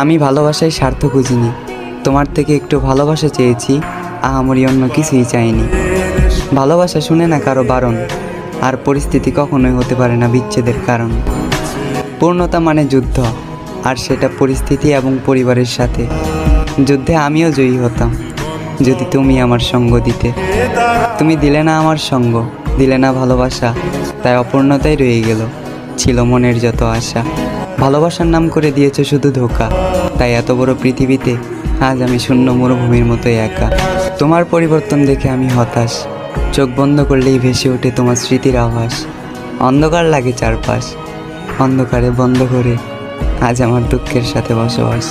আমি ভালোবাসায় স্বার্থ খুঁজিনি, তোমার থেকে একটু ভালোবাসা চেয়েছি, আহামরি অন্য কিছুই চাইনি। ভালোবাসা শুনে না কারো বারণ, আর পরিস্থিতি কখনোই হতে পারে না বিচ্ছেদের কারণ। পূর্ণতা মানে যুদ্ধ, আর সেটা পরিস্থিতি এবং পরিবারের সাথে। যুদ্ধে আমিও জয়ী হতাম যদি তুমি আমার সঙ্গ দিতে। তুমি দিলে না আমার সঙ্গ, দিলে না ভালোবাসা, তাই অপূর্ণতাই রয়ে গেল, ছিল মনের যত আশা। ভালোবাসার নাম করে দিয়েছে শুধু ধোঁকা, তাই এত বড় পৃথিবীতে আজ আমি শূন্য মরুভূমির মতোই একা। তোমার পরিবর্তন দেখে আমি হতাশ, চোখ বন্ধ করলেই ভেসে ওঠে তোমার স্মৃতির আভাস। অন্ধকার লাগে চারপাশ, অন্ধকারে বন্ধ করে আজ আমার দুঃখের সাথে বসবাস।